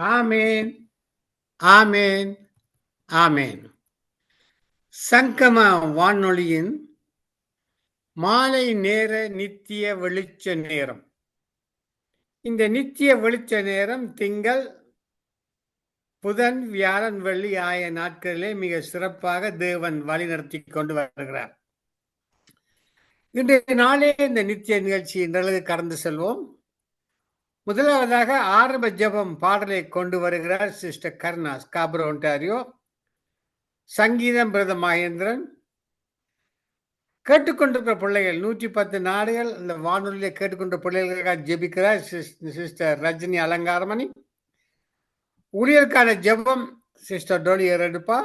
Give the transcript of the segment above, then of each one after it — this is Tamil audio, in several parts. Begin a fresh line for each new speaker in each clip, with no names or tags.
ஆமேன், ஆமேன், ஆமேன். சங்கம வானொலியின் மாலை நேர நித்திய வெளிச்ச நேரம். இந்த நித்திய வெளிச்ச நேரம் திங்கள், புதன், வியாழன், வெள்ளி ஆகிய நாட்களிலே மிக சிறப்பாக தேவன் வழிநடத்தி கொண்டு வருகிறார். இன்றைய நாளே இந்த நித்திய நிகழ்ச்சி நிகழ்ச்சி கடந்து செல்வோம். முதலாவதாக ஆரம்ப ஜெபம் பாடலை கொண்டு வருகிறார் சிஸ்டர் கர்ணா, ஸ்காபரோ, ஒன்டாரியோ. சங்கீதம் பிரதர் மகேந்திரன். கேட்டுக்கொண்டிருக்கிற பிள்ளைகள் 110 நாடுகள் இந்த வானொலியை கேட்டுக்கொண்ட பிள்ளைகளுக்காக ஜெபிக்கிறார் சிஸ்டர் ரஜினி அலங்காரமணி. ஊழியருக்கான ஜெபம் சிஸ்டர் டோலி எடுப்பா.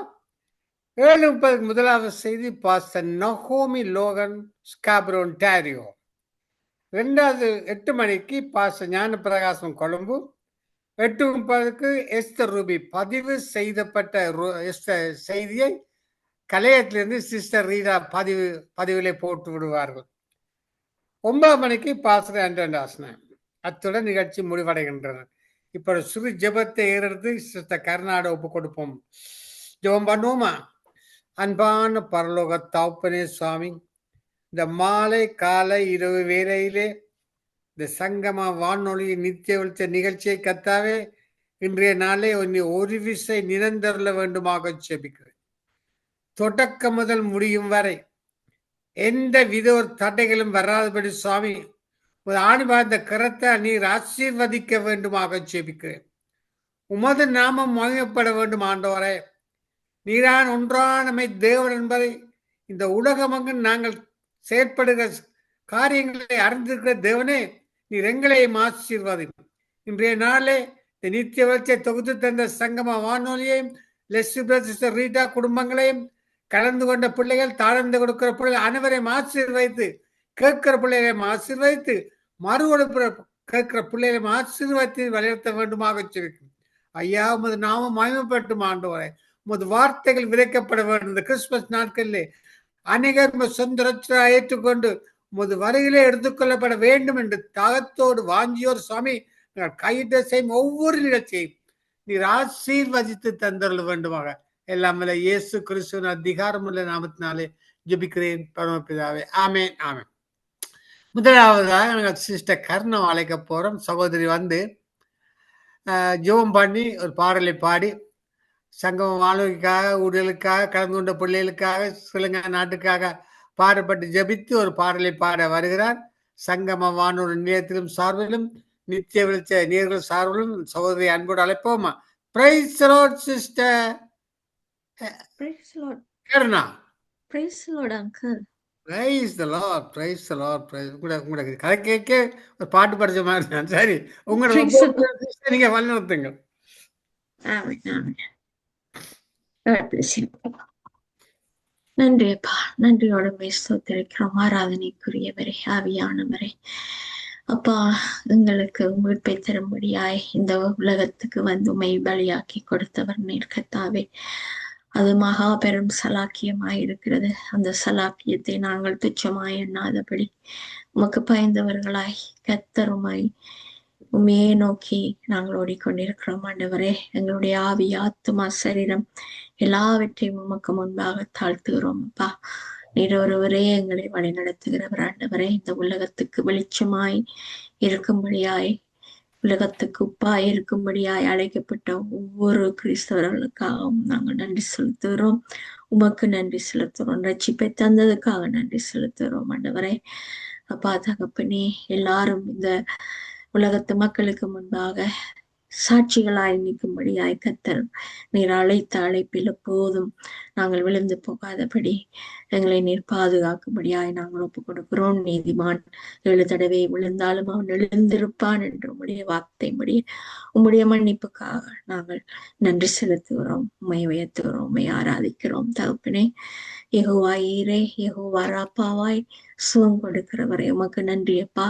7:30 முதலாவது செய்தி பாஸ்டர் நகோமி லோகன், ஸ்காபரோ, ஒன்டாரியோ. 8 மணிக்கு பாஸ்டர் ஞான பிரகாசம், கொழும்பு. 8:30 எஸ்தர் ரூபி பதிவு செய்யப்பட்ட செய்தியை கலையத்திலிருந்து சிஸ்டர் ரீடா பதிவிலே போட்டு விடுவார்கள். 9 மணிக்கு பாஸ்டர் ஆண்டனாசன. அத்துடன் நிகழ்ச்சி முடிவடைகின்றன. இப்ப சிறு ஜெபத்தை ஏறெடுத்து சிஸ்டர் கர்நாட ஒப்பு கொடுப்போம். ஜெபம் பண்ணுவோமா? அன்பான பரலோக தகப்பனே சுவாமி, இந்த மாலை காலை இரவு வேளையிலே இந்த சங்கம வானொலி நித்திய வெளிச்ச நிகழ்ச்சியை கத்தாவே இன்றைய நாளே ஒரு விசை நிரந்தரல வேண்டுமாக ஜெபிக்கிறேன். தொடக்கம் முதல் முடியும் வரை எந்த வித ஒரு தடைகளும் வராதபடி சுவாமி ஒரு ஆணிபார்ந்த கரத்தை நீர் ஆசீர்வதிக்க வேண்டுமாக ஜெபிக்கிறேன். உமது நாமம் மகிமைப்பட வேண்டும் ஆண்டவரே. நீரான் ஒன்றானமை தேவன் என்பதை இந்த உலகமங்கு நாங்கள் செயற்படுகிற காரியங்களை அறிந்திருக்கிற தேவனே, நீர் எங்களையும் ஆசீர்வாதி. இன்றைய நாளே இந்த நித்திய வெளிச்சை தொகுத்து தந்த சங்கம வானொலியையும் லெஸ்ஸி ரீட்டா குடும்பங்களையும் கலந்து கொண்ட பிள்ளைகள், தாழ்ந்து கொடுக்கிற பிள்ளைகள் அனைவரையும் ஆசீர்வதித்து, கேட்கிற பிள்ளைகளையும் ஆசீர்வதித்து, மறு ஒழுப்புற கேட்கிற பிள்ளைகளையும் ஆசீர்வதித்து வலியுறுத்த வேண்டுமாக வச்சிருக்கும். ஐயா, உமது நாமம் மகிமைப்பட்டும் ஆண்டவரே. உமது வார்த்தைகள் விதைக்கப்பட வேண்டும். இந்த கிறிஸ்துமஸ் நாட்களிலே அநேகர் சொந்த ரட்சகராக ஏற்றுக்கொண்டு உமது வருகையிலே எடுத்துக்கொள்ளப்பட வேண்டும் என்று தாகத்தோடு வாஞ்சியோர் சுவாமி கையிட்ட செய்யும் ஒவ்வொரு நிகழ்ச்சியையும் நீர் ஆசீர்வதித்து தந்தருள வேண்டுமாக. எல்லாம் வல்ல இயேசு கிறிஸ்துவின் அதிகாரமுள்ள நாமத்தினாலே ஜெபிக்கிறேன் பரமபிதாவே. ஆமேன், ஆமேன். முதலாவதாக நாங்கள் சிஸ்டர் கர்ணா அழைக்க போறோம். சகோதரி வந்து ஜெபம் பண்ணி ஒரு பாடலை பாடி சங்கம வானொலிக்காக, ஊழியர்களுக்காக, கலந்து கொண்ட பிள்ளைகளுக்காக, சிலங்க நாட்டுக்காக பாடப்பட்டு ஜபித்து ஒரு பாடலை பாட வருகிறார். சங்கம வானொலி நிலையத்திலும் சார்பிலும் நித்திய வெளிச்ச நேர்கள் சார்பிலும் சகோதரி அன்போடு அழைப்போமா. Praise the Lord sister Karuna.
Praise the Lord uncle.
Praise the Lord, praise the Lord. உங்களுக்கு கதை கேட்க ஒரு பாட்டு படிச்ச மாதிரி தான். சரி, உங்களோட நீங்க வழிநடத்துங்க.
நன்றி அப்பா, நன்றியோட ஸ்தோத்திரிக்கிறோம். ஆராதனைக்குரியவரே, ஆவியானவரே, அப்பா, எங்களுக்கு மீட்பை தரும்படியாய் இந்த உலகத்துக்கு வந்து உம்மை பலியாக்கி கொடுத்தவர் நீர் கர்த்தாவே. அது மகா பெரும் சலாக்கியமாய் இருக்கிறது. அந்த சலாக்கியத்தை நாங்கள் துச்சமாய் எண்ணாதபடி உமக்கு பயந்தவர்களாய் கர்த்தருமாய் உண்மையை நோக்கி நாங்கள் ஓடிக்கொண்டிருக்கிறோம் ஆண்டவரே. எங்களுடைய ஆவி, ஆத்துமா, சரீரம் எல்லாவற்றையும் உமக்கு முன்பாக தாழ்த்துகிறோம் அப்பா. நீர் ஒருவரே எங்களை வழி நடத்துகிறவர் ஆண்டவரே. இந்த உலகத்துக்கு வெளிச்சமாய் இருக்கும்படியாய், உலகத்துக்கு உப்பாய் இருக்கும்படியாய் அழைக்கப்பட்ட ஒவ்வொரு கிறிஸ்தவர்களுக்காகவும் நாங்கள் நன்றி செலுத்துகிறோம். உமக்கு நன்றி செலுத்துகிறோம். ரட்சிப்பை தந்ததுக்காக நன்றி செலுத்துகிறோம் ஆண்டவரே. அப்பா தகப்பனே, எல்லாரும் இந்த உலகத்து மக்களுக்கு முன்பாக சாட்சிகளாய் நிற்கும்படியாய் கர்த்தர் நீர் அழைத்த அழைப்பில் எப்போதும் நாங்கள் விழுந்து போகாதபடி எங்களை நீர் பாதுகாக்கும்படியாய் நாங்கள் ஒப்புக் கொடுக்கிறோம். நீதிமான் 7 தடவை விழுந்தாலும் அவன் எழுந்திருப்பான் என்று உம்முடைய வார்த்தைப்படி உம்முடைய மன்னிப்புக்காக நாங்கள் நன்றி செலுத்துகிறோம். உம்மை உயர்த்துகிறோம், உம்மை ஆராதிக்கிறோம் தகப்பனே. யெகோவா ஈரே, யெகோவா ராப்பாவாய் சுகம் கொடுக்கிறவரே, உமக்கு நன்றி அப்பா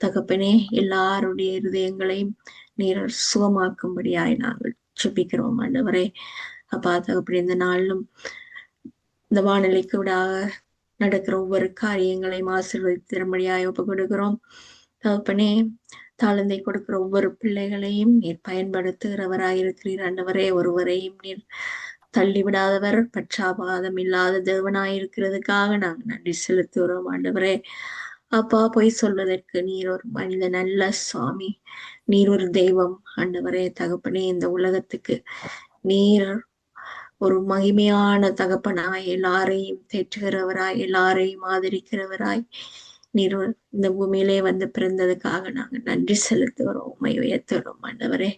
தகப்பனே. எல்லாருடைய இருதயங்களையும் நீர் சுகமாக்கும்படியாய் நாங்கள் ஜெபிக்கிறோம் ஆண்டவரே. அப்பா தகப்பனே, இந்த நாளிலும் இந்த வானிலைக்கு விடாக நடக்கிற ஒவ்வொரு காரியங்களையும் ஆசீர்வதித்திரும்படியாய் ஒப்புக் கொடுக்கிறோம் தகப்பனே. தாளந்தை கொடுக்கிற ஒவ்வொரு பிள்ளைகளையும் நீர் பயன்படுத்துகிறவராயிருக்கிறீர் ஆண்டவரே. ஒருவரையும் நீர் தள்ளிவிடாதவர், பட்சாபாதம் இல்லாத தேவனாயிருக்கிறதுக்காக நாங்கள் நன்றி செலுத்துகிறோம் ஆண்டவரே. அப்பா, பொய் சொல்வதற்கு நீர் ஒரு மனிதன் அல்ல சுவாமி, நீர் ஒரு தெய்வம் ஆண்டவரே. தகப்பனே, இந்த உலகத்துக்கு நீர் ஒரு மகிமையான தகப்பனாய், எல்லாரையும் தேற்றுகிறவராய், எல்லாரையும் ஆதரிக்கிறவராய் நீர் இந்த பூமியிலே வந்து பிறந்ததுக்காக நாங்கள் நன்றி செலுத்துகிறோம், உண்மை உயர்த்துகிறோம் ஆண்டவரே.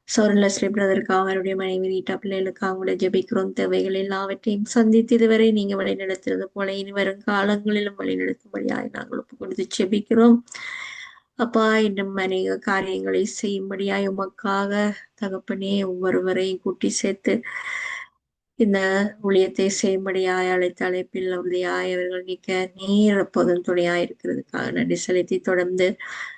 சௌரலஸ்ரீ பிரதருக்காக, அவருடைய மனைவி ரீட்டா பிள்ளைகளுக்காக அவங்கள ஜெபிக்கிறோம். தேவைகள் எல்லாவற்றையும் சந்தித்து இதுவரை நீங்க வழி நடத்துறது போல இனி வரும் காலங்களிலும் வழி நடத்தும்படியாய் நாங்கள் ஒப்பு கொடுத்து ஜெபிக்கிறோம். அப்பா, இன்னும் அநேக காரியங்களை செய்யும்படியாய் உமக்காக தகப்பனே ஒவ்வொருவரையும் கூட்டி சேர்த்து இந்த ஊழியத்தை செய்யும்படியாய் அழைத்த அழைப்பில் உறுதியாய் அவர்கள் நிற்க நீர் எப்போதும் துணையாய் இருக்கிறதுக்காக நன்றி செலுத்தி தொடர்ந்து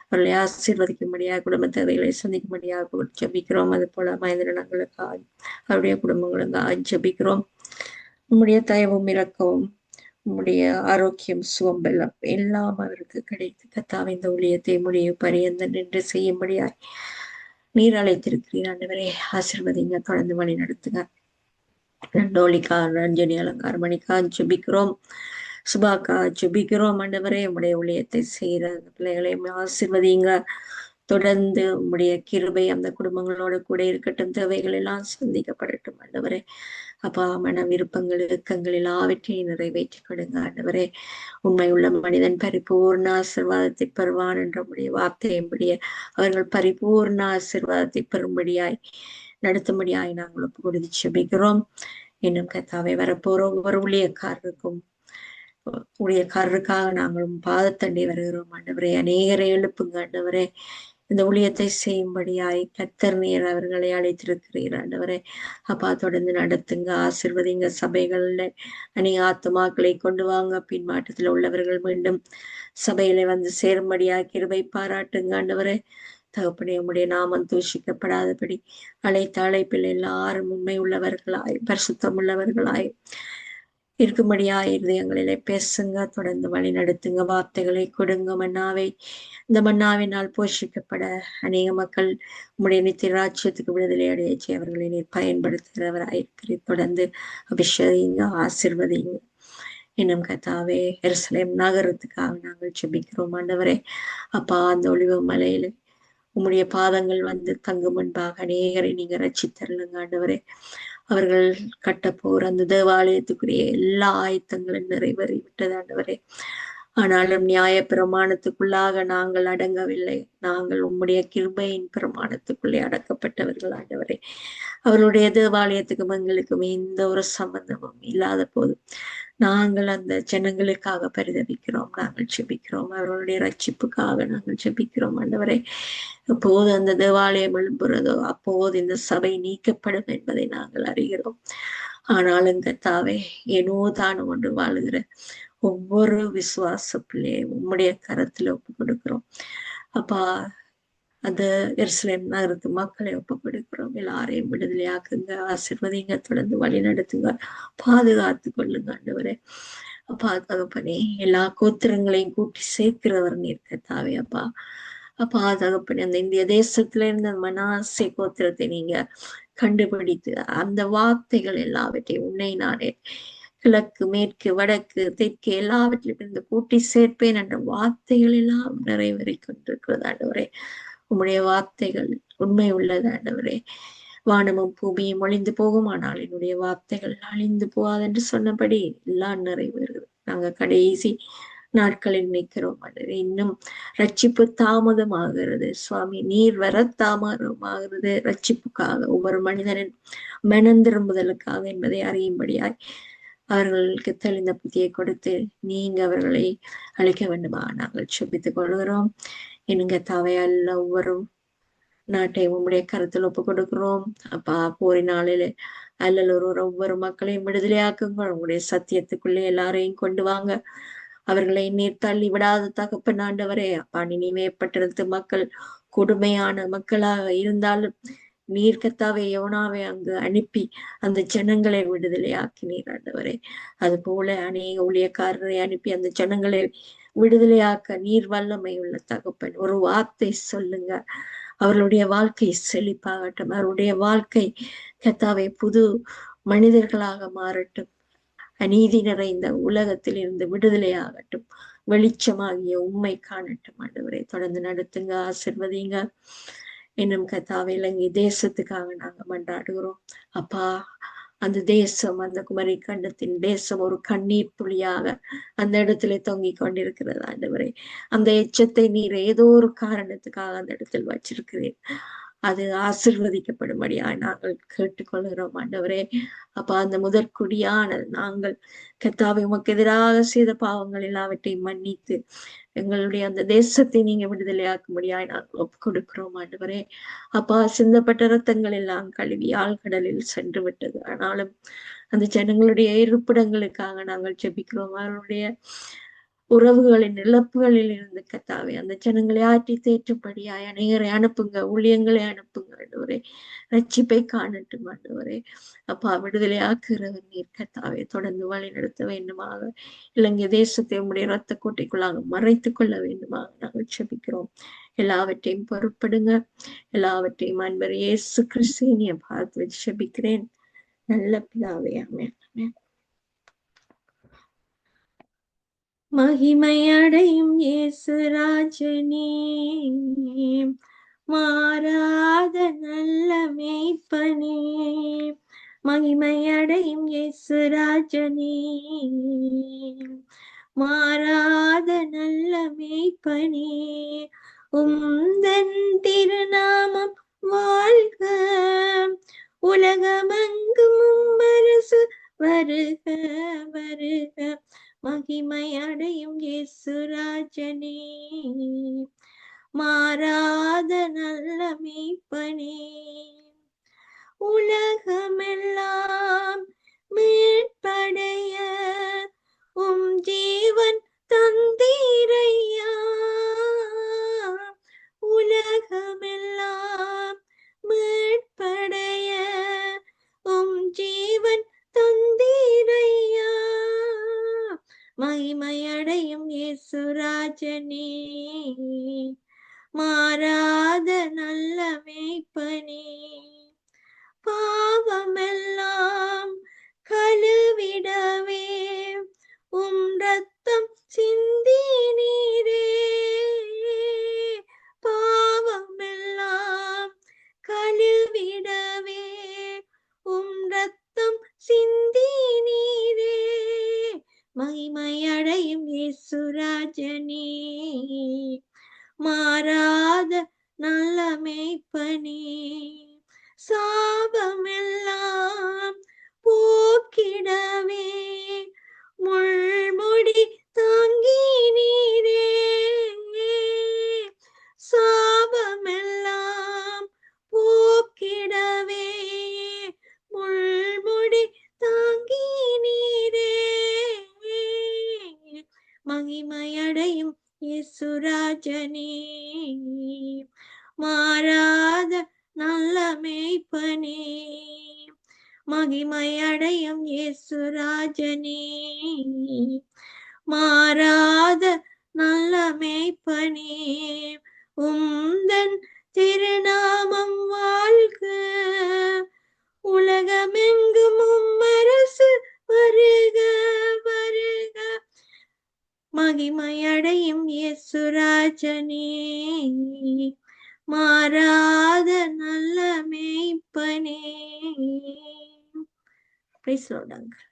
அவர்களை ஆசீர்வதிக்கும்படியாக குடும்ப தேவைகளை சந்திக்கும்படியாக ஜபிக்கிறோம். அது போல மனிதர்களுக்காக அவருடைய குடும்பங்களுக்காக ஜபிக்கிறோம். உம்முடைய தயவும் இரக்கவும் உம்முடைய ஆரோக்கியம் சுகம் பெல்லம் எல்லாம் அவருக்கு கிடைத்து கத்தாவை இந்த ஊழியத்தை முடிவு பரியந்த நின்று செய்யும்படியாய் நீர் அழைத்திருக்கிறீர் ஆண்டவரே. ஆசீர்வதிங்க, தொடர்ந்து வழி நடத்துங்க. டோலிக்கா, ரஞ்சனி, அலங்கார மணிக்கா ஜெபிக்கிறோம். சுபாக்கா ஜெபிக்கிறோம் ஆண்டவரே. உடைய ஊழியத்தை செய்கிற அந்த பிள்ளைகளையும் ஆசீர்வதிங்க. தொடர்ந்து உடைய கிருபை அந்த குடும்பங்களோட கூட இருக்கட்டும். தேவைகள் எல்லாம் சந்திக்கப்படட்டும் ஆண்டவரே. அப்பா, மன விருப்பங்கள் இறுக்கங்கள் எல்லாவற்றையும் நிறைவேற்றி கொடுங்க ஆண்டவரே. உண்மை உள்ள மனிதன் பரிபூர்ண ஆசீர்வாதத்தை பெறுவான் என்ற உடைய வார்த்தையும்படிய அவர்கள் பரிபூர்ண ஆசீர்வாதத்தை பெறும்படியாய் நடத்தும்படியாய் நாங்கள் ஒப்பு கொடுத்து ஜெபிக்கிறோம். இன்னும் கத்தாவை வரப்போற ஒவ்வொரு ஊழியக்காரருக்காக நாங்களும் பாதத்தண்டி வருகிறோம் ஆண்டவரே. அநேகரை எழுப்புங்க ஆண்டவரே. இந்த ஊழியத்தை செய்யும்படியாய் கர்த்தர் நீர் அவர்களை அழைத்திருக்கிறீர் ஆண்டவரே. அப்பா, தொடர்ந்து நடத்துங்க, ஆசீர்வதிங்க. சபைகள்ல அநேக ஆத்துமாக்களை கொண்டு வாங்க. பின்மாற்றத்தில் உள்ளவர்கள் மீண்டும் சபையில வந்து சேரும்படியாய் கிருபை பாராட்டுங்க ஆண்டவரே. தகப்பனே, உம்முடைய நாமம் தூஷிக்கப்படாதபடி அழைத்த அழைப்பில் எல்லாரும் உண்மை உள்ளவர்களாய் பரிசுத்தம் உள்ளவர்களாய் இருக்கும்படியாய் இருதயங்களிலே பேசுங்க. தொடர்ந்து வழி நடத்துங்க. வார்த்தைகளை கொடுங்க. மன்னாவை இந்த மன்னாவினால் போஷிக்கப்பட அநேக மக்கள் உம்முடைய நித்திய ராஜ்யத்துக்கு விடுதலை அடைய அவர்களை நீர் பயன்படுத்துகிறவராயிருக்கிறீர். தொடர்ந்து அபிஷேகிங்க, ஆசீர்வதிங்க. இன்னும் கத்தாவே, எருசலேம் நகரத்துக்காக நாங்கள் ஜெபிக்கிறோம் ஆண்டவரே. அப்பா, அந்த ஒளிவு மலையில உம்முடைய பாதங்கள் வந்து தங்கும் முன்பாக அநேகரை நீங்க ரட்சித்தருளுங்க ஆண்டவரே. அவர்கள் கட்டப்போர் அந்த தேவாலயத்துக்குரிய எல்லா ஆயத்தங்களும் நிறைவேறி விட்டது ஆண்டவரே. ஆனாலும் நியாய பிரமாணத்துக்குள்ளாக நாங்கள் அடங்கவில்லை. நாங்கள் உம்முடைய கிருபையின் பிரமாணத்துக்குள்ளே அடக்கப்பட்டவர்கள் ஆண்டவரே. அவருடைய தேவாலயத்துக்கும் எங்களுக்கும் எந்த ஒரு சம்பந்தமும் இல்லாத போது நாங்கள் அந்த ஜனங்களுக்காக பரிதபிக்கிறோம், நாங்கள் ஜெபிக்கிறோம். அவர்களுடைய ரட்சிப்புக்காக நாங்கள் ஜெபிக்கிறோம் ஆண்டவரே. எப்போது அந்த தேவாலயம் எழும்புறதோ அப்போது இந்த சபை நீக்கப்படும் என்பதை நாங்கள் அறிகிறோம். ஆனாலும் கர்த்தாவே, ஏனோ தானும் ஒன்று வாழுகிற ஒவ்வொரு விசுவாச பிள்ளையை உம்முடைய கரத்துல ஒப்பு கொடுக்கிறோம் அப்பா. அந்த எருசலேம் நகரத்து மக்களை ஒப்பு கொடுக்கிறோம். எல்லாரையும் விடுதலையாக்குங்க, ஆசீர்வதிங்க, தொடர்ந்து வழி நடத்துங்க, பாதுகாத்து கொள்ளுங்க ஆண்டவரே. அப்பா, தகப்பனே, எல்லா கோத்திரங்களையும் கூட்டி சேர்க்கிறவர் நீர் கர்த்தாவே. அப்பா, அப்பா தகப்பனே, அந்த இந்திய தேசத்துல இருந்த மனாசே கோத்திரத்தை நீங்க கண்டுபிடித்து அந்த வார்த்தைகள் எல்லாவற்றையும் உன்னை நானே கிழக்கு மேற்கு வடக்கு தெற்கு எல்லாவற்றிலும் இருந்து கூட்டி சேர்ப்பேன் என்ற வார்த்தைகள் எல்லாம் நிறைவேறி கொண்டிருக்கிறது ஆண்டவரே. உம்முடைய வார்த்தைகள் உண்மை உள்ளது ஆண்டவரே. வானமும் பூமியும் ஒளிந்து போகும், ஆனால் என்னுடைய வார்த்தைகள் அழிந்து போகாது என்று சொன்னபடி எல்லாம் நிறைவேறுகிறது. நாங்க கடைசி நாட்களில் நிற்கிறோம் ஆண்டவரே. இன்னும் ரட்சிப்பு தாமதமாகிறது சுவாமி. நீர் வர தாமதமாகிறது ரட்சிப்புக்காக, ஒவ்வொரு மனிதனின் மனம் திரும்புதலுக்காக என்பதை அறியும்படியாய் அவர்களுக்கு தெளிந்த புத்தியை கொடுத்து நீங்க அவர்களை அழைக்க வேண்டுமா நாங்கள் செபித்துக் கொள்கிறோம். என்க தவையல்ல ஒவ்வொரு நாட்டை உம்முடைய கருத்தில் ஒப்பு கொடுக்கிறோம் அப்பா. போரினாலே அல்லல் ஒவ்வொரு மக்களையும் விடுதலையாக்குங்கள். உங்களுடைய சத்தியத்துக்குள்ளே எல்லாரையும் கொண்டு வாங்க. அவர்களை நீர் தள்ளி விடாத தகப்பன் ஆண்டவரே. அப்பா, நினைவே பட்டணத்து மக்கள் கொடுமையான மக்களாக இருந்தாலும் நீர் கர்த்தாவே யோனாவை அங்கு அனுப்பி அந்த ஜனங்களை விடுதலையாக்கினீர் ஆண்டவரே. அது போல அநேக ஊழியக்காரரை அனுப்பி அந்த ஜனங்களை விடுதலையாக்க நீர் வல்லமை உள்ள தகப்பன். ஒரு வார்த்தை சொல்லுங்க, அவர்களுடைய வாழ்க்கை செழிப்பாகட்டும், அவருடைய வாழ்க்கை கர்த்தாவே புது மனிதர்களாக மாறட்டும், அநீதி நிறைந்த உலகத்தில் இருந்து விடுதலையாகட்டும், வெளிச்சமாகிய உண்மை காணட்டும் ஆண்டவரே. தொடர்ந்து நடத்துங்க, ஆசிர்வதிங்க. இன்னும் கர்த்தாவே இலங்கை தேசத்துக்காக நாங்க மன்றாடுகிறோம் அப்பா. அந்த தேசம், அந்த குமரி கண்டத்தின் தேசம் ஒரு கண்ணீர் துளியாக அந்த இடத்துல தொங்கிக் கொண்டிருக்கிறது ஆண்டவரே. அந்த எச்சத்தை நீர் ஏதோ ஒரு காரணத்துக்காக அந்த இடத்தில் வச்சிருக்கிறீர். அது ஆசிர்வதிக்கப்படும்படியாய் நாங்கள் கேட்டுக்கொள்கிறோம் ஆண்டவரே. அப்பா, அந்த முதற்குடியான நாங்கள் கர்த்தாவே உமக்கு எதிராக செய்த பாவங்கள் எல்லாவற்றையும் மன்னித்து எங்களுடைய அந்த தேசத்தை நீங்க விடுதலையாக்கும்படியாய் நாங்கள் ஒப்பு கொடுக்கிறோம் ஆண்டவரே. அப்பா, சிந்தப்பட்ட ரத்தங்கள் எல்லாம் கழுவி ஆழ்கடலில் சென்று விட்டது. ஆனாலும் அந்த ஜனங்களுடைய இருப்பிடங்களுக்காக நாங்கள் ஜெபிக்கிறோம். அவருடைய உறவுகளின் இழப்புகளில் இருந்து கர்த்தாவே அந்த ஜனங்களை ஆற்றி தேற்றும்படியாய் அநேகரை அனுப்புங்க, ஊழியங்களை அனுப்புங்க ஆண்டவரே. ரட்சிப்பை காணட்டும் ஆண்டவரே. அப்பா, விடுதலை ஆக்குகிறவர் நீர் கர்த்தாவே. தொடர்ந்து வழி நடத்த வேண்டுமாக இலங்கை தேசத்தை உம்முடைய இரத்த கோட்டைக்குள்ளாக மறைத்துக் கொள்ள வேண்டுமாக நாங்கள் ஜெபிக்கிறோம். எல்லாவற்றையும் பொறுப்படுங்க. எல்லாவற்றையும் அன்பர் இயேசு கிறிஸ்துவின் பார்த்து வச்சு ஜெபிக்கிறேன் நல்ல பிதாவே, ஆமென். ஆமென். மகிமையடையும் இயேசு ராஜனே, மாறாத நல்ல மேய்ப்பனே. மகிமையடையும் இயேசு ராஜனே, மாறாத நல்ல மேய்ப்பனே. உந்தன் திருநாமம் வாழ்க, உலகமெங்கும் உம்மரசு வருக வருக. மகிமை அடையும் இயேசு ராஜனே, மாறாத நல்ல மேய்ப்பனே. உலகமெல்லாம் மீட்படைய உம் ஜீவன் தந்தீரையா. உலகமெல்லாம் மீட்படைய உம் ஜீவன் தந்தீரையா. மகிமையடையும் இயேசு ராஜனே, மாறாத நல்ல மேய்ப்பனே. பாவமெல்லாம் கழுவிடவே உம் ரத்தம் சிந்தினீரே. பாவமெல்லாம் கழுவிடவே உம் ரத்தம் சிந்தினீரே. மகிமையடையும் இயேசு ராஜனே, மாறாத நல்ல மேய்ப்பனே. சாபமெல்லாம் போக்கிடவே முள்முடி தாங்கினீரே. சாபமெல்லாம் போக்கிடவே முள்முடி தாங்கினீரே. மகிமையடையும் இயேசு ராஜனே, மாறாத நல்ல மேய்ப்பனே. மகிமையடையும் இயேசு ராஜனே, மாறாத நல்ல மேய்ப்பனே. உந்தன் திருநாமம் வாழ்க, உலகமெங்கும் உம்மரசு வருக வருக. மகிமையடையும் இயேசு ராஜனே, மாறாத நல்ல மேய்ப்பனே. Praise Lord, uncle.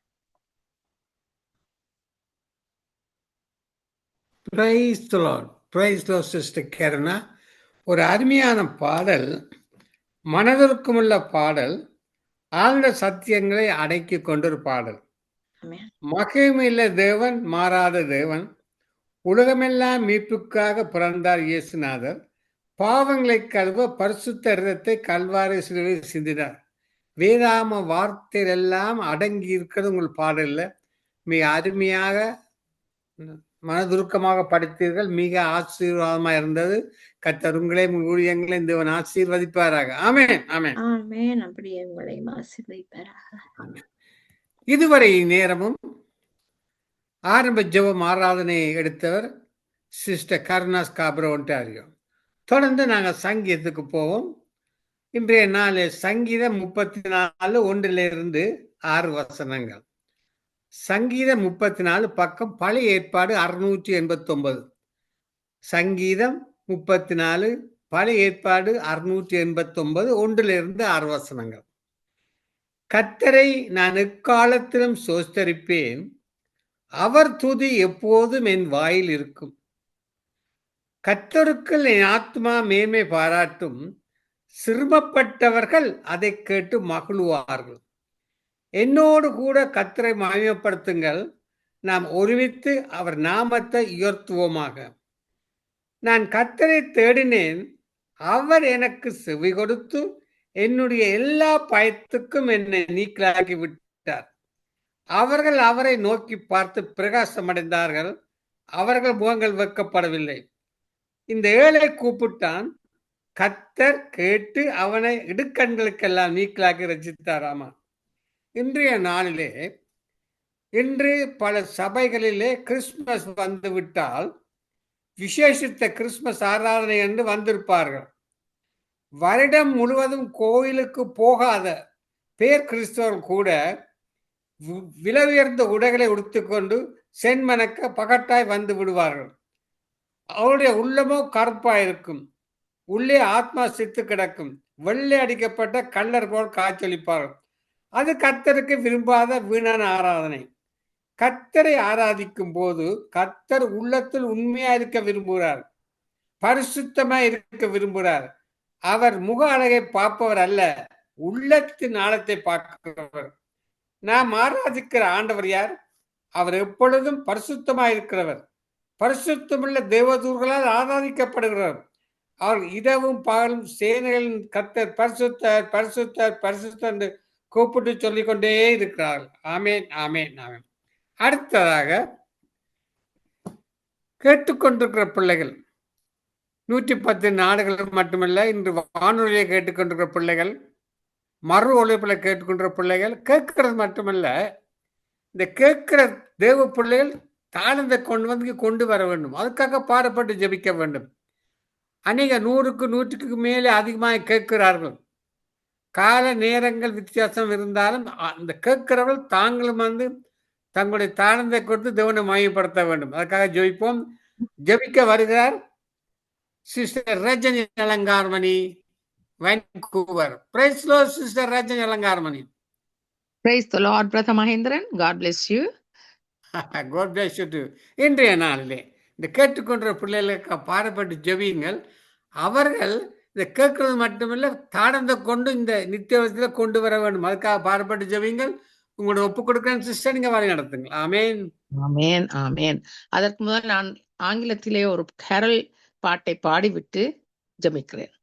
Praise the Lord. Praise the Lord, Sister Karuna. ஒரு அருமையான பாடல், மனதிற்குமுள்ள பாடல், ஆழ்ந்த சத்தியங்களை அடக்கி கொண்டொரு பாடல். மகிமையுள்ள தேவன், மாறாத தேவன், உலகமெல்லாம் மீட்புக்காக பிறந்தார் இயேசுநாதர். பாவங்களை கழுவ பரிசுத்த இரத்தத்தை கல்வாரி சிலுவையில் சிந்தினார். வேதாம வார்த்தைகள் எல்லாம் அடங்கி இருக்கிறது உங்கள் பாடல்ல. மிக அருமையாக மனதுருக்கமாக படித்தீர்கள். மிக ஆசீர்வாதமாக இருந்தது. கர்த்தர் உங்களையும் உங்கள் ஊழியங்களையும் தேவன் ஆசீர்வதிப்பாராக. ஆமென், ஆமென்,
ஆமென். அப்படியே உங்களையும் ஆசீர்வதிப்பாராக.
ஆமென். இதுவரை நேரமும் ஆரம்ப ஜெபம் ஆராதனையை எடுத்தவர் சிஸ்டர் கருணாஸ் காப்ரோ ஒன்டாரியோ. தொடர்ந்து நாங்கள் சங்கீதத்துக்கு போவோம். இன்றைய நாள் சங்கீதம் 34 1 6 வசனங்கள். சங்கீதம் 34 பக்கம் பழைய ஏற்பாடு 689. சங்கீதம் 34 பழைய ஏற்பாடு 689 1 6 வசனங்கள். கர்த்தரை நான் எக்காலத்திலும் சோஸ்தரிப்பேன், அவர் துதி எப்போதும் என் வாயில் இருக்கும். கர்த்தருக்குள் என் ஆத்மா மேன்மை பாராட்டும், சிறுமப்பட்டவர்கள் அதை கேட்டு மகிழ்வார்கள். என்னோடு கூட கர்த்தரை மகிமைப்படுத்துங்கள், நாம் ஒருமித்து அவர் நாமத்தை உயர்த்துவோமாக. நான் கர்த்தரை தேடினேன், அவர் எனக்கு செவி கொடுத்து என்னுடைய எல்லா பயத்துக்கும் என்னை நீக்கலாக்கி விட்டார். அவர்கள் அவரை நோக்கி பார்த்து பிரகாசமடைந்தார்கள், அவர்கள் முகங்கள் வெட்கப்படவில்லை. இந்த ஏழை கூப்பிட்டான், கர்த்தர் கேட்டு அவனை இடுக்கண்களுக்கெல்லாம் நீக்கலாக்கி ரசித்தாராமா. இன்றைய நாளிலே இன்று பல சபைகளிலே கிறிஸ்துமஸ் வந்துவிட்டால் விசேஷித்த கிறிஸ்துமஸ் ஆராதனை என்று வந்திருப்பார்கள். வருடம் முழுவதும் கோயிலுக்கு போகாத பேர் கிறிஸ்தவர்கள் கூட விலை உயர்ந்த உடைகளை உடுத்துக்கொண்டு சென்மனக்க பகட்டாய் வந்து விடுவார்கள். அவருடைய உள்ளமோ கருப்பாயிருக்கும், உள்ளே ஆத்மா சித்து கிடக்கும், வெள்ளை அடிக்கப்பட்ட கள்ளர் போல் காய்ச்சொலிப்பார்கள். அது கர்த்தருக்கு விரும்பாத வீணான ஆராதனை. கர்த்தரை ஆராதிக்கும் போது கர்த்தர் உள்ளத்தில் உண்மையா இருக்க விரும்புகிறார், பரிசுத்தமா இருக்க விரும்புகிறார். அவர் முக அழகை பார்ப்பவர் அல்ல, உள்ளத்தின் ஆழத்தை பார்க்கிறவர். நாம் ஆராதிக்கிற ஆண்டவர் யார்? அவர் எப்பொழுதும் பரிசுத்தமாக இருக்கிறவர், பரிசுத்தமுள்ள தேவதூர்களால் ஆராதிக்கப்படுகிறவர். அவர் இரவும் பகலும் சேனைகளின் கர்த்தர் பரிசுத்தர் பரிசுத்தர் பரிசுத்தர் என்று கூப்பிட்டு சொல்லிக்கொண்டே இருக்கிறார்கள். ஆமேன், ஆமேன், ஆமேன். அடுத்ததாக கேட்டுக்கொண்டிருக்கிற பிள்ளைகள் 110 நாடுகள் மட்டுமல்ல, இன்று வானொலியை கேட்டுக்கொண்டிருக்கிற பிள்ளைகள், மறு ஒழிப்பில் கேட்டுக்கொண்ட பிள்ளைகள், கேட்கறது மட்டுமல்ல, இந்த கேட்கிற தேவ பிள்ளைகள் தாழ்ந்த கொண்டு வர வேண்டும். அதுக்காக பாடப்பட்டு ஜெபிக்க வேண்டும். அநேக 100க்கு 100க்கு மேலே அதிகமாக கேட்கிறார்கள். கால நேரங்கள் வித்தியாசம் இருந்தாலும் அந்த கேட்கிறவர்கள் தாங்களும் வந்து தங்களுடைய தாழ்ந்தை கொடுத்து தேவனை மையப்படுத்த வேண்டும். அதுக்காக ஜெபிப்போம். ஜெபிக்க வருகிறார் sister Rajini Alangarmani, Vancouver. Praise the Lord, Sister Rajani Alangarmani.
Praise the Lord, Brother Mahendran. God bless you.
God bless you too. இன்றைய நாளிலே இந்த கேட்டுக்கொண்ட பிள்ளைகளுக்கு பாடப்பட்டு ஜெபியுங்கள். அவர்கள் இதை கேட்கறது மட்டுமில்லை, தாழ்ந்த கொண்டு இந்த நித்தியத்தில் கொண்டு வர வேண்டும். அதுக்காக பாடப்பட்டு ஜெபியுங்கள். உங்களோட ஒப்பு கொடுக்கிறேன் சிஸ்டர், நீங்க வழி நடத்துங்க. ஆமேன்,
ஆமேன், ஆமேன். அதற்கு முதல் நான் ஆங்கிலத்திலே ஒரு கேரல் பாட்டை பாடிவிட்டு ஜெபிக்கிறேன்.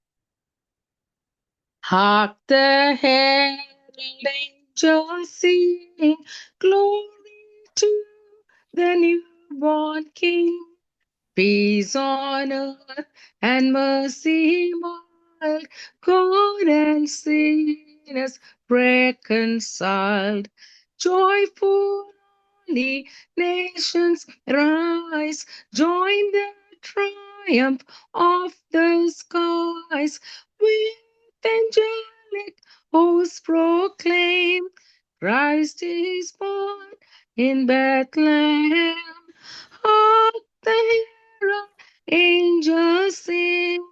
Hark the herald angels sing, glory to the newborn King. Peace on earth and mercy mild, God and sinners reconciled. Joyfully nations rise, join the triumph of the skies. With angelic hosts proclaim, Christ is born in Bethlehem. Hark the herald angels sing,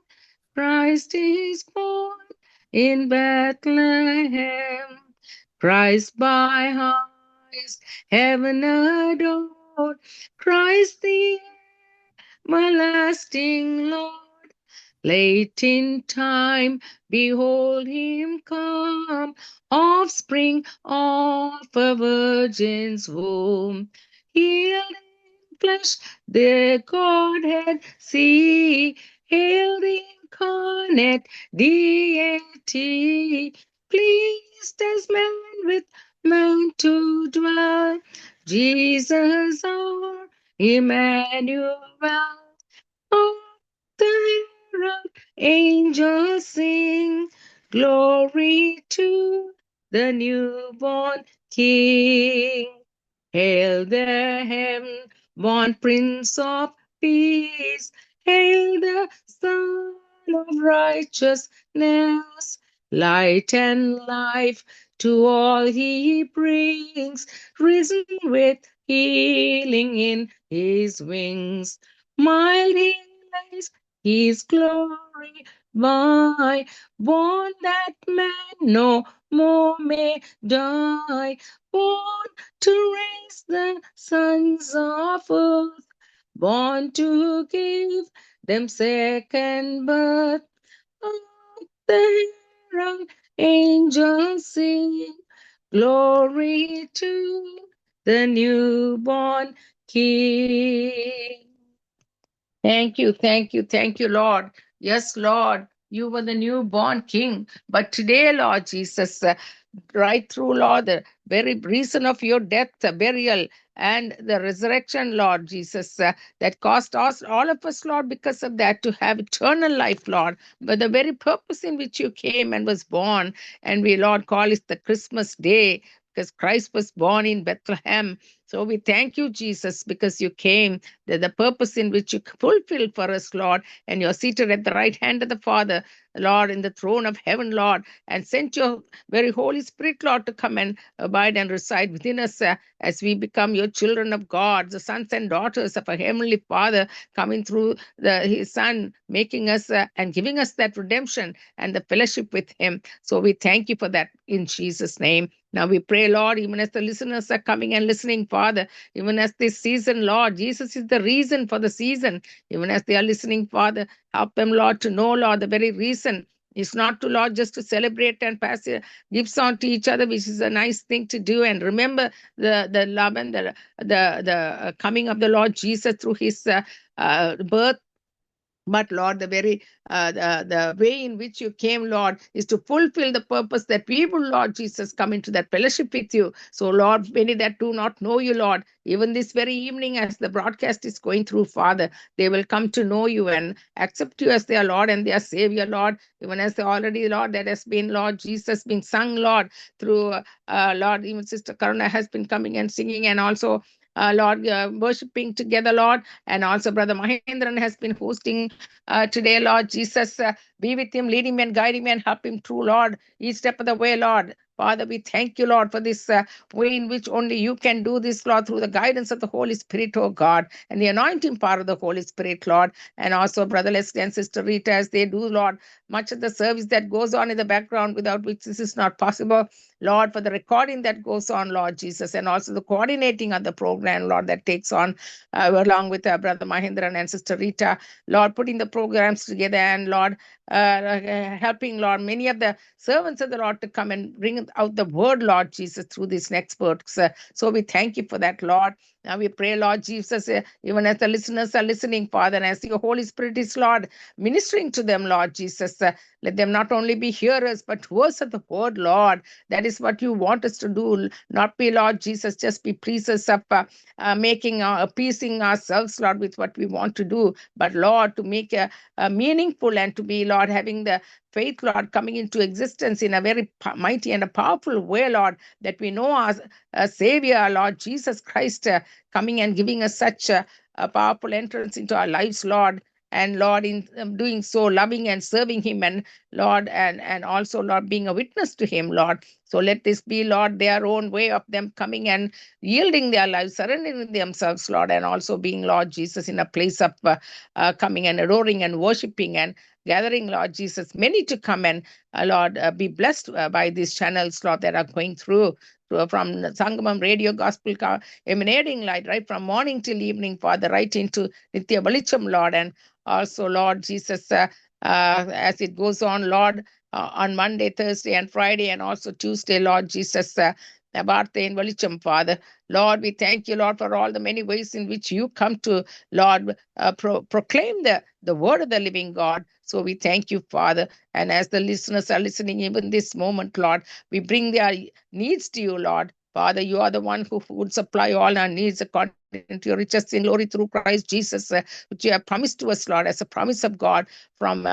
Christ is born in Bethlehem. Christ by highest heaven adored, Christ the everlasting Lord. Late in time, behold him come, offspring of a virgin's womb. Healed in flesh, the Godhead see, hail the incarnate deity, pleased as man with man to dwell. Jesus our Emmanuel. Oh, the herald angels sing, glory to the newborn King. Hail the heaven-born Prince of Peace. Hail the Son of Righteousness. Light and life to all he brings, risen with healing in his wings. Mild he lays his glory by, born that man no more may die, born to raise the sons of earth, born to give them second birth. Oh, the herald angels sing, glory to the newborn King. Thank you, Lord. Yes, Lord, you were the newborn King. But today, Lord Jesus, right through, Lord, the very reason of your death, burial, and the resurrection, Lord Jesus, that cost us, all of us, Lord, because of that, to have eternal life, Lord. But the very purpose in which you came and was born, and we, Lord, call it the Christmas day, because Christ was born in Bethlehem. So we thank you, Jesus, because you came, the purpose in which you fulfilled for us, Lord, and you're seated at the right hand of the Father, Lord, in the throne of heaven, Lord, and sent your very Holy Spirit, Lord, to come and abide and reside within us as we become your children of God, the sons and daughters of a heavenly Father, coming through his Son, making us and giving us that redemption and the fellowship with him. So we thank you for that in Jesus' name. Now we pray, Lord, even as the listeners are coming and listening, Father, even as this season, Lord, Jesus is the reason for the season. Even as they are listening, Father, help them, Lord, to know, Lord, the very reason is not to, Lord, just to celebrate and pass gifts on to each other, which is a nice thing to do. And remember the love and the coming of the Lord Jesus through his birth. But Lord, the very the way in which you came, Lord, is to fulfill the purpose that we will, Lord Jesus, come into that fellowship with you. So, Lord, many that do not know you, Lord, even this very evening as the broadcast is going through, Father, they will come to know you and accept you as their Lord and their Savior, Lord, even as they already, Lord, that has been, Lord Jesus, being sung, Lord, through, Lord, even Sister Karuna has been coming and singing, and also Lord, worshiping together, Lord, and also Brother Mahendran has been hosting today, Lord Jesus. Be with him, lead him and guide him and help him through, Lord, each step of the way, Lord. Father, we thank you, Lord, for this way in which only you can do this, Lord, through the guidance of the Holy Spirit, oh God, and the anointing power of the Holy Spirit, Lord, and also Brother Leslie and Sister Rita as they do, Lord, much of the service that goes on in the background without which this is not possible. Lord, for the recording that goes on, Lord Jesus, and also the coordinating of the program, Lord, that takes on along with Brother Mahendran and Sister Rita, Lord, putting the programs together and, Lord, helping, Lord, many of the servants of the Lord to come and bring out the word, Lord Jesus, through these next words. So we thank you for that, Lord. Now we pray, Lord Jesus, even as the listeners are listening, Father, and as your Holy Spirit is, Lord, ministering to them, Lord Jesus, let them not only be hearers, but doers of the word, Lord. That is what you want us to do, not be, Lord Jesus, just be pleasers of making, appeasing ourselves, Lord, with what we want to do, but, Lord, to make a meaningful and to be, Lord, having the faith, Lord, coming into existence in a very mighty and a powerful way, Lord, that we know our Savior, Lord Jesus Christ, coming and giving us such a powerful entrance into our lives, Lord. And Lord, in doing so, loving and serving him, and Lord, and also, Lord, being a witness to him, Lord. So let this be, Lord, their own way of them coming and yielding their lives, surrendering themselves, Lord, and also being, Lord Jesus, in a place of coming and adoring and worshiping and gathering, Lord Jesus, many to come and, Lord, be blessed by these channels, Lord, that are going through from Sangamam Radio Gospel emanating light, right from morning till evening, Father, right into Nitya Balicham, Lord, and also, Lord Jesus, as it goes on, Lord, on Monday, Thursday, and Friday, and also Tuesday, Lord Jesus, Bharti in Valicham, Father. Lord, we thank you, Lord, for all the many ways in which you come to, Lord, proclaim the word of the living God. So we thank you, Father. And as the listeners are listening, even this moment, Lord, we bring their needs to you, Lord. Father, you are the one who would supply all our needs according into your riches in glory through Christ Jesus, which you have promised to us, Lord, as a promise of God from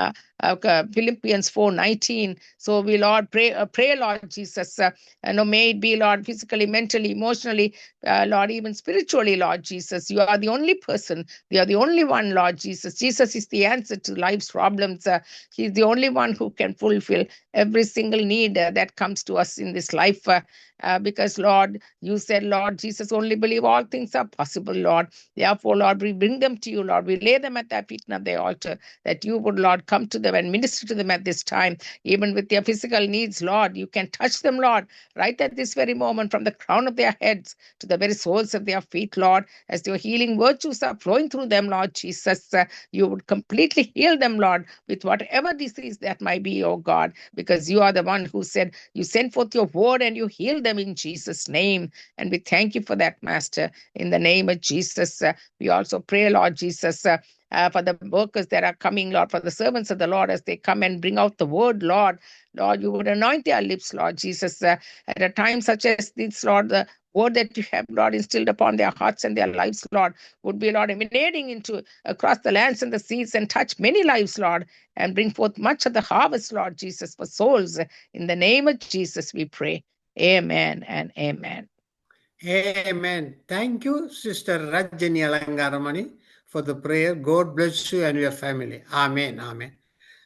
Philippians 4:19. So we, Lord, pray, Lord Jesus, may it be, Lord, physically, mentally, emotionally, Lord, even spiritually, Lord Jesus. You are the only person. You are the only one, Lord Jesus. Jesus is the answer to life's problems. He's the only one who can fulfill every single need that comes to us in this life. Because, Lord, you said, Lord Jesus, only believe all things are possible, Lord. Therefore, Lord, we bring them to you, Lord. We lay them at thy feet and at the altar, that you would, Lord, come to them and minister to them at this time, even with their physical needs, Lord. You can touch them, Lord, right at this very moment, from the crown of their heads to the very soles of their feet, Lord, as your healing virtues are flowing through them, Lord Jesus. You would completely heal them, Lord, with whatever disease that might be, oh God, because you are the one who said you sent forth your word and you healed them in Jesus' name. And we thank you for that, Master, in the name of Jesus. We also pray, Lord Jesus, for the workers that are coming, Lord, for the servants of the Lord, as they come and bring out the word, Lord. Lord, you would anoint their lips, Lord Jesus, at a time such as this, Lord. The word that you have, Lord, instilled upon their hearts and their lives, Lord, would be, Lord, emanating into across the lands and the seas and touch many lives, Lord, and bring forth much of the harvest, Lord Jesus, for souls. In the name of Jesus, we pray. Amen and amen.
Amen. Thank you, Sister Rajani Alangaramani, for the prayer. God bless you and your family. Amen. Amen.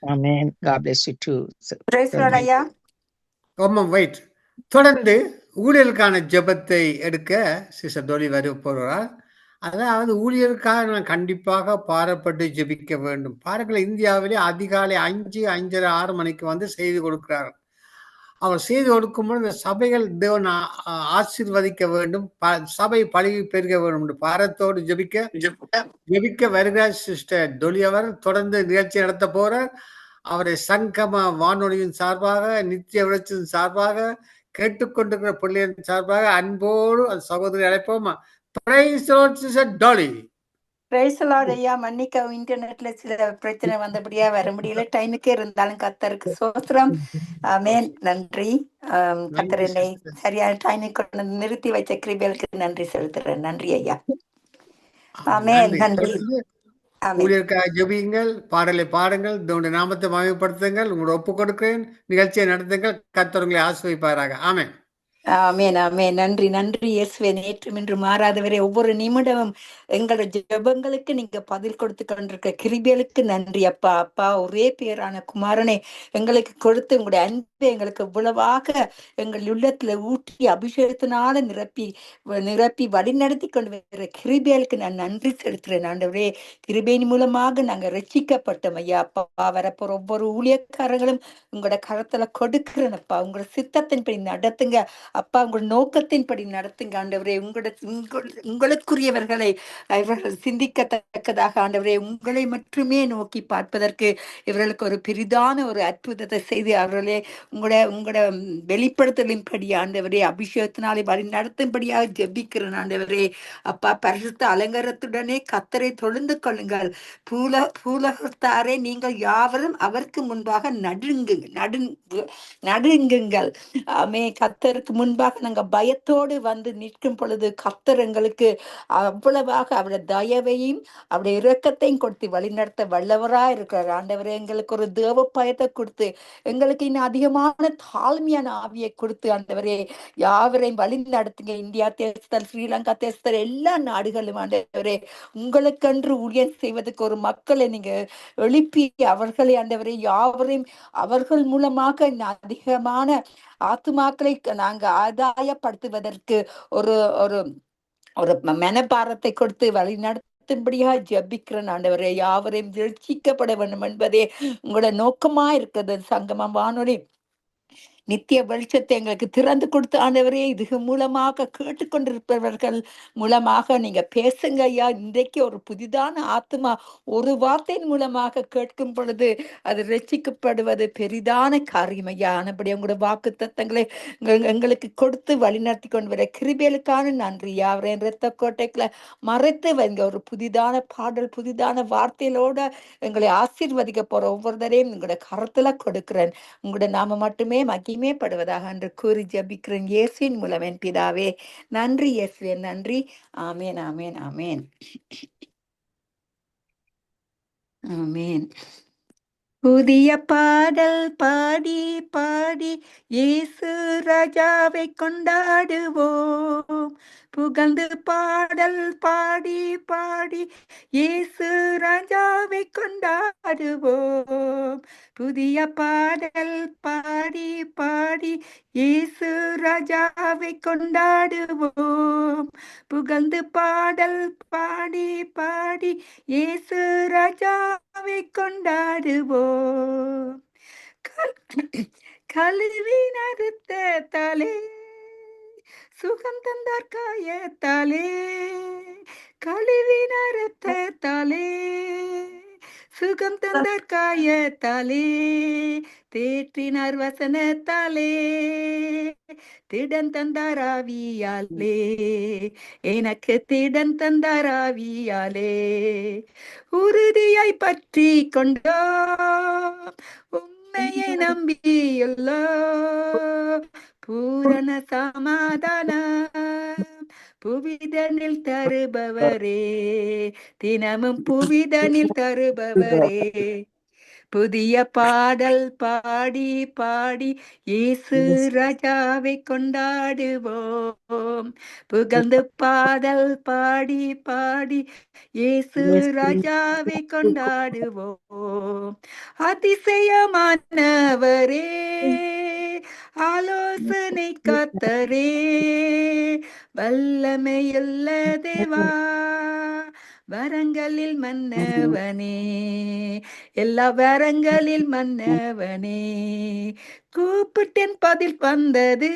Amen. God bless you too.
Praise the Lord, ஐயா.
வெயிட். தொடர்ந்து ஊழியருக்கான ஜெபத்தை எடுக்க சிஸ்டர் டோலி வர போகிறார். அதாவது ஊழியருக்காக நான் கண்டிப்பாக பாரப்பட்டு ஜெபிக்க வேண்டும். பாருங்கள், இந்தியாவிலே அதிகாலை 5, 5:30, 6 மணிக்கு வந்து செய்தி கொடுக்கிறார். அவர் செய்தி கொடுக்கும்போது இந்த சபைகள் தேவன் ஆசீர்வதிக்க வேண்டும், சபை பழகி பெருக வேண்டும் என்று பாரத்தோடு ஜெபிக்க வருகிறார் சிஸ்டர் டொலி. அவர் தொடர்ந்து நிகழ்ச்சி நடத்த போறார். அவரை சங்கம வானொலியின் சார்பாக, நித்திய விளச்சின் சார்பாக, கேட்டுக்கொண்டிருக்கிற பிள்ளைகளின் சார்பாக அன்போடு அந்த சகோதரி அழைப்போமா. Praise the Lord sister Dolly.
Praise the Lord ஐயா. மன்னிக்கவும், இன்டர்நெட்ல சில பிரச்சனை வந்தபடியா வர முடியல. டைமுக்கே இருந்தாலும் கர்த்தருக்கு ஸ்தோத்திரம். ஆமென். நன்றி. கர்த்தர் என்னை சரியான டைமுக்கு கொண்டு வந்து நிறுத்தி வைத்த கிருபைகளுக்கு நன்றி செலுத்துறேன். நன்றி ஐயா. ஆமென். நன்றி.
ஊழியருக்காக ஜெபியுங்கள், பாடலை பாடுங்கள், தேவனுடைய நாமத்தை மகிமைப்படுத்துங்கள், உங்களோட ஒப்பு கொடுக்கிறேன், நிகழ்ச்சியை நடத்துங்கள். கர்த்தர் உங்களை ஆசீர்வதிப்பாராக. ஆமென்.
ஆமென். ஆமென். நன்றி. நன்றி இயேசுவே. நேற்றும் இன்று மாறாதவரே, ஒவ்வொரு நிமிடமும் எங்களோட ஜெபங்களுக்கு நீங்க பதில் கொடுத்து கொண்டிருக்க கிருபைகளுக்கு நன்றி அப்பா. அப்பா, ஒரே பேரான குமாரனை எங்களுக்கு கொடுத்து உங்களுடைய அன்பை எங்களுக்கு இவ்வளவாக எங்கள் உள்ளத்துல ஊற்றி அபிஷேகத்தினால நிரப்பி வழிநடத்தி கொண்டு வருகிற கிருபைகளுக்கு நான் நன்றி செலுத்துறேன் ஆண்டவரே. கிருபையின் மூலமாக நாங்க ரட்சிக்கப்பட்டோம் ஐயா. அப்பா, வரப்போற ஒவ்வொரு ஊழியக்காரங்களும் உங்களோட கரத்துல கொடுக்கிறேனப்பா. உங்களோட சித்தத்தின்படி நடத்துங்க அப்பா. உங்கள் நோக்கத்தின்படி நடத்துங்க ஆண்டவரே. உங்களுக்குரியவர்களை இவர்கள் சிந்திக்கத்தக்கதாக ஆண்டவரே, உங்களை மட்டுமே நோக்கி பார்ப்பதற்கு இவர்களுக்கு ஒரு பெரிதான ஒரு அற்புதத்தை செய்து அவர்களே உங்களோட வெளிப்படுத்தலின்படி ஆண்டவரே, அபிஷேகத்தினாலே வழி நடத்தும்படியாக ஜெபிக்கிறேன் ஆண்டவரே. அப்பா, பரிசுத்த அலங்காரத்துடனே கர்த்தரை தொழுந்து கொள்ளுங்கள். பூலகத்தாரே, நீங்கள் யாவரும் அவருக்கு முன்பாக நடுங்குங்கள். ஆமே. கர்த்தருக்கு முன்பாக நாங்க பயத்தோடு வந்து நிற்கும் பொழுது கர்த்தர் எங்களுக்கு அவ்வளவாக அவருடைய தயவையும் அவருடைய இரக்கத்தையும் கொடுத்து வழிநடத்த வல்லவரா இருக்கிறார் ஆண்டவரே. எங்களுக்கு ஒரு தேவ பயத்தை கொடுத்து எங்களுக்கு இன்னும் அதிகமான தாழ்மையான ஆவியை கொடுத்து ஆண்டவரே யாவரையும் வழி நடத்துங்க. இந்தியா தேசத்தில், ஸ்ரீலங்கா தேசத்தில், எல்லா நாடுகளும் ஆண்டவரே உங்களுக்கென்று ஊழியம் செய்வதற்கு ஒரு மக்களை நீங்க எழுப்பி அவர்களை ஆண்டவரே யாவரையும் அவர்கள் மூலமாக அதிகமான ஆத்துமாக்களை நாங்க ஆதாயப்படுத்துவதற்கு ஒரு ஒரு ஒரு மனபாரத்தை கொடுத்து வழி நடத்தும்படியா ஜெபிக்கிறேன் ஆண்டவரே. யாவரையும் ரட்சிக்கப்பட வேண்டும் என்பதே உங்களோட நோக்கமா இருக்கிறது. சங்கமம் வானொலி நித்திய வெளிச்சத்தை எங்களுக்கு திறந்து கொடுத்து ஆண்டவரே, இது மூலமாக கேட்டுக்கொண்டிருப்பவர்கள் மூலமாக நீங்க பேசுங்க ஐயா. இன்றைக்கு ஒரு புதிதான ஆத்மா ஒரு வார்த்தையின் மூலமாக கேட்கும் பொழுது அது ரட்சிக்கப்படுவது பெரிதான காரியம் ஐயா. ஆனபடி உங்களோட வாக்கு தத்தங்களை எங்களுக்கு கொடுத்து வழிநடத்தி கொண்டு வர கிருபைகளுக்கான நன்றி. யாவரையும் இரத்த கோட்டைக்குள்ள மறைத்து வைங்க. ஒரு புதிதான பாடல், புதிதான வார்த்தைகளோட எங்களை ஆசீர்வதிக்க போற ஒவ்வொருத்தரையும் உங்களோட கரத்துல கொடுக்கிறேன். உங்களோட நாம மட்டுமே மகிமை மகிமைப்படுவதாக என்று கூறி ஜபிக்கிறேன் இயேசுவின் மூலம் என் பிதாவே. நன்றி இயேசுவே, நன்றி. ஆமேன், ஆமேன், ஆமேன், ஆமேன். புதிய பாடல் பாடி பாடி இயேசு ராஜாவை கொண்டாடுவோம். புகழ்ந்து பாடல் பாடி பாடி இயேசு ராஜாவை கொண்டாடுவோம். புதிய பாடல் பாடி பாடி இயேசு ராஜாவை கொண்டாடுவோம். புகழ்ந்து பாடல் பாடி பாடி இயேசு ராஜாவை கொண்டாடுவோம். கழுவி நறுத்த தாலே சுகம் தந்தார் காயத்தாலே, கழுவி நறுத்த தாலே சுகம் தந்தார் காயத்தாலே, தேற்றினார் வசனத்தாலே, திடன் தந்தார் ஆவியாலே, எனக்கு திடன் தந்தார் ஆவியாலே. உறுதியாய் பற்றி கொண்டோம் உண்மையை நம்பியுள்ளோ, பூரண சமாதானம் புவிதனில் தருபவரே, தினமும் புவிதனில் தருபவரே. புதிய பாடல் பாடி பாடி இயேசு ராஜாவை கொண்டாடுவோம். புகழ்ந்து பாடல் பாடி பாடி இயேசு ராஜாவை கொண்டாடுவோம். அதிசயமானவரே, ஆலோசனை கர்த்தரே, வல்லமையுள்ள தேவா, வரங்களில் மன்னவனே, எல்லா வரங்களில் மன்னவனே. கூப்பிட்டேன் பதில் வந்தது,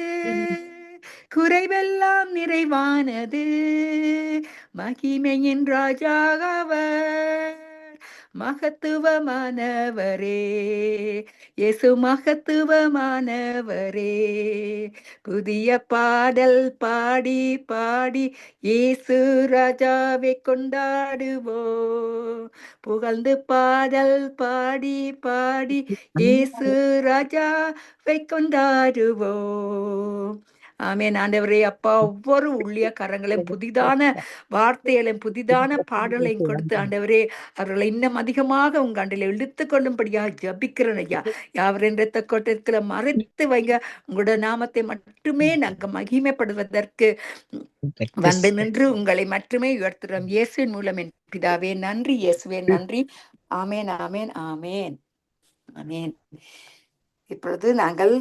குறைவெல்லாம் நிறைவானது, மகிமையின் ராஜாகவர், மகத்துவமானவரே, இயேசு மகத்துவமானவரே. புதிய பாடல் பாடி பாடி இயேசு ராஜாவை கொண்டாடுவோம். புகழ்ந்து பாடல் பாடி பாடி இயேசு ராஜாவை கொண்டாடுவோம். ஆமென். ஆண்டவரே அப்பா, ஒவ்வொரு ஊழியக்காரங்களையும் புதிதான வார்த்தைகளையும் புதிதான பாடலையும் கொடுத்து ஆண்டவரே அவர்களை இன்னும் அதிகமாக உங்க ஆண்டில் இழுத்து கொள்ளும்படியாக ஜபிக்கிறேன் ஐயா. யாவரின் இரத்த கோட்டத்தில் மறைத்து வைங்க. உங்களோட நாமத்தை மட்டுமே நாங்கள் மகிமைப்படுவதற்கு வந்து நின்று உங்களை மட்டுமே உயர்த்துறோம் இயேசுவின் மூலம் என் பிதாவே. நன்றி இயேசுவே, நன்றி. ஆமேன், ஆமேன், ஆமேன், ஆமேன். இப்பொழுது நாங்கள்